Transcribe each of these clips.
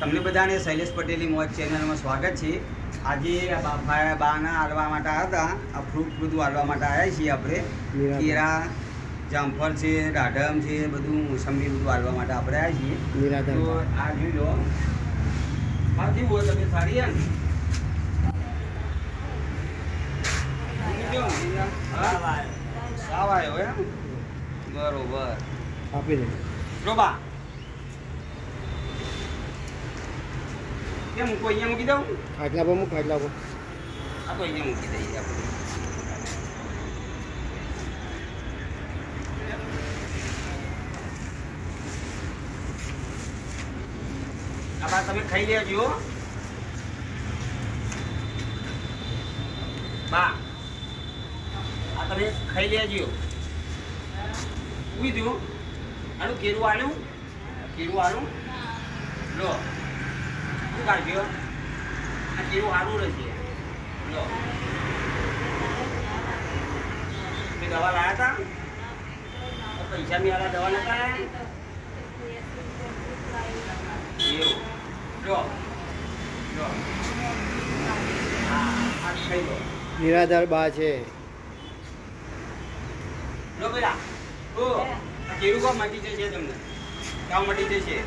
તમને બધાને શૈલેષ પટેલની મોજ ચેનલમાં સ્વાગત છે. આજે બાના હાલવા માટે આવ્યા હતા. આ ફ્રૂટ બધું હાલવા માટે આવ્યા છીએ આપણે. કેળા, જામફળ છે, દાડમ છે, બધું મોસંબી બધું હાલવા માટે આપણે આવ્યા છીએ. તો આ જોઈ લો. હા કેવું હોય તમે સારી એમ સાવ આવ્યો એમ બરોબર આપી દે રોબા કેમ મૂકો અહીંયા મૂકી દઉં ખાટલા પર મૂક ખાટલા પર આ તો અહીંયા મૂકી દઈએ આપણે. આ તમે ખાઈ લેજો બા. આ તમે ખાઈ લેજો. ઉઈ દો આનું કેરું આલું લો શું કાઢજો. આ કેરું સારું રહેશે. લો મેં દવા લાવ્યા હતા પૈસા મેં આલા દવા નતા એવું લો લો હા આ ખાઈ લો. નિરાધાર બા છે. લો પેલા ઓ આ કેરું કો મટી જશે તમને કામ મટી જશે.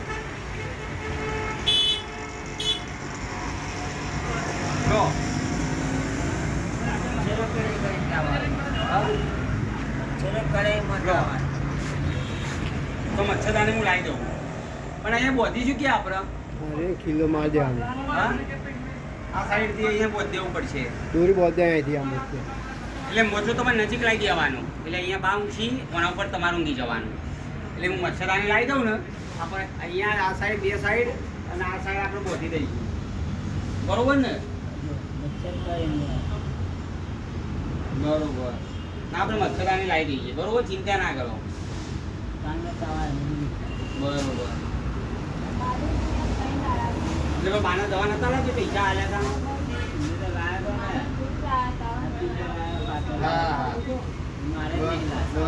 લો તો મચ્છરદાની હું લાવી દઉં પણ અહીંયા બોધી શું કે આપણે અરે કિલો માર દે આમ હા આ સાઈડથી અહીંયા બોધ દેવું પડશે. દૂર બોલતે અહીંથી આમ એટલે મોજો તમારે નજીક લાવી દેવાનું એટલે અહીંયા બા ઊંઘી કોના ઉપર તમારે ઊંઘી જવાનું. એટલે હું મચ્છરદાની લાવી દઉં ને આપણે અહીંયા આ સાઈડ બે સાઈડ અને આ સાઈડ આપણે બોધી દઈશું બરોબર ને. બરોબર ના આપણે મચ્છરદાની લાવી દઈએ બરોબર ચિંતા ના કરો બરોબર. એટલે બાના દવા નતા લાગે પૈસા આલ્યા હતા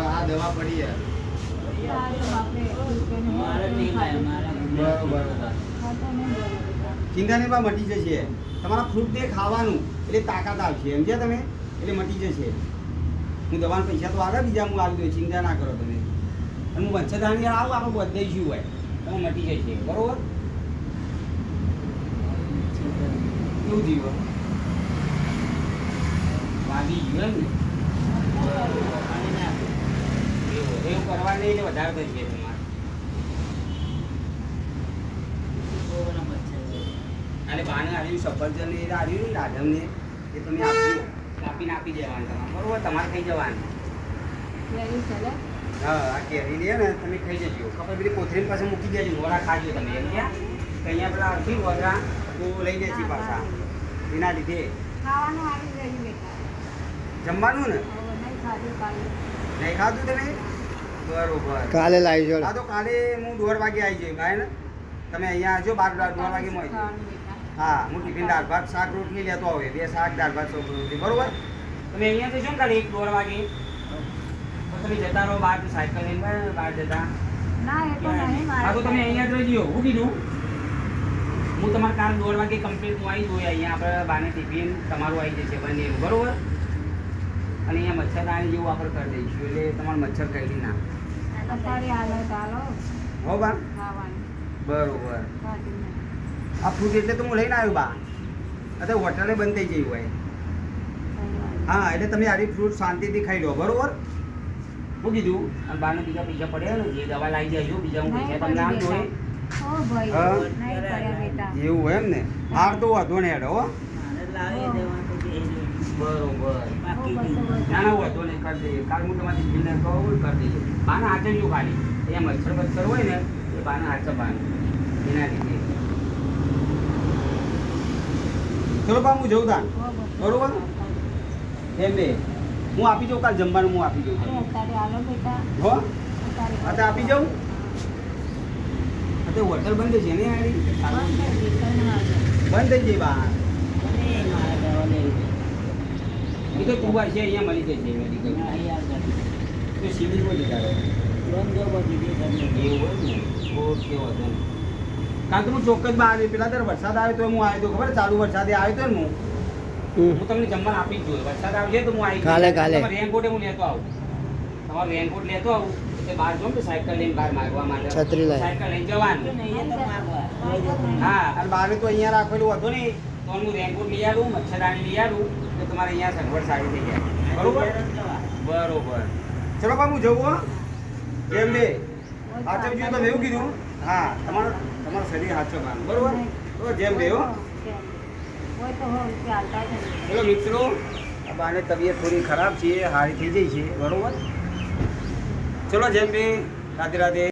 આ દવા પડી ચિંતા નહીં બા મટી જશે. તમારા ફ્રૂટ ને ખાવાનું એટલે તાકાત આવશે સમજ્યા તમે એટલે મટી જશે. હું દવાના પૈસા તો આગળ બીજા હું આવી દઉં ચિંતા ના કરો તમે. અને હું મચ્છરદાની આવું આપણે બદલાઈશું હોય તમે મટી જશે બરોબર. કેવું થયું વાગી ગયું એમ ને એવું કરવા નહીં એટલે વધારે થશે તમારે. અને બાને આવ્યું સફરજન ને આવ્યું ને દાડમ ને એ તમે આપજો કાપીને આપી દેવાનું તમારે બરોબર. તમારે ખાઈ જવાનું. હા આ કેરી લે ને તમે ખાઈ જજો. ખબર પેલી કોથળી પાસે મૂકી દેજો વડા ખાજો તમે એમ ક્યાં અહીંયા પેલા અડધી વગરા તો લઈ જશે પાછા એના લીધે જમવાનું ને નહીં ખાધું તમે બરોબર. કાલે લાવી જો હા તો કાલે હું 1:30 વાગે આવી જઈશ ભાઈ ને તમે અહીંયા આવજો 1:30 વાગે મળી જાય. હા હું ટિફિન દાળ ભાત શાક રોટલી લેતો આવે 2 શાક દાળ ભાત રોટલી બરોબર. તમે અહીંયા જશો ને કાલે 1:30 વાગે તમે જતા રહો બહાર સાયકલ લઈને બહાર જતા. હા તો તમે અહીંયા જ રહી હું કીધું હું તમારે કાલ 1:30 વાગે કમ્પ્લીટ હું આવી જોઈએ અહીંયા આપણે બાને ટિફિન તમારું આવી જશે બંને બરોબર. અને અહીંયા મચ્છરદાની જેવું આપણે કરી દઈશું એટલે તમારે મચ્છર કરી ના હો બા બરોબર. આ ફ્રૂટ એટલે તો હું લઈને આવ્યો બા અત્યારે હોટલે બંધ થઈ જઈ હોય. હા એટલે તમે આવી ફ્રૂટ શાંતિથી ખાઈ લો બરોબર. હું કીધું અને બાને બીજા પૈસા પડ્યા ને જે દવા લાવી દેજો બીજા હું પૈસા તમને આમ જોઈએ એવું એમ ને. હાર તો વાંધો ને હેડો હો બરોબર. ના ના વાંધો નહીં કરી દઈએ કાલ હું તમારી બિલ્ડર કહું કરી દઈએ. બાને હાચવજો ખાલી અહીંયા મચ્છર બચ્છર હોય ને એ બાને હાચવવાનું એના લીધે. ચલો બા હું જઉં તાન બરોબર એમ બે હું આપી જાઉં કાલ જમવાનું હું આપી જાઉં હો અત્યારે આપી જાઉં. અત્યારે હોટલ બંધ છે ને બંધ થઈ જાય બા. એ તો તું છે અહીંયા મળી જશે મેડિકલ તો સિવિલમાં જતા રહો એવું હોય ને ઓકે વાંધો નહીં. કારણ કે હું ચોક્કસ બહાર આવ્યો પેલા દર વરસાદ આવ્યો તો હું આવ્યો તો ખબર ચાલુ વરસાદે આવ્યો તો ને હું તમને જમવાનું આપી જ જોયું વરસાદ આવશે તો હું આવી કાલે. રેનકોટે હું લેતો આવું તમારું રેનકોટ લેતો આવું એટલે બહાર જો ને સાયકલ લઈને બહાર માગવા માટે છત્રી લઈને. સાયકલ લઈને જવાનું હા અને બહાર તો અહીંયા રાખેલું હતું ને તો હું રેનકોટ લઈ આવું મચ્છરદાની લઈ આવું તો તમારે અહીંયા સગવડ સારી થઈ જાય બરોબર બરોબર ચલો પણ હું જવું હો કેમ બે હાચવજો તમે એવું કીધું હા તમારું શરીર હાચવવાનું બરોબર તો જેમ બે હો ચલો મિત્રો આ બાને તબિયત થોડી ખરાબ છે સારી થઈ જાય છે બરોબર ચલો જેમ બે રાધે રાધે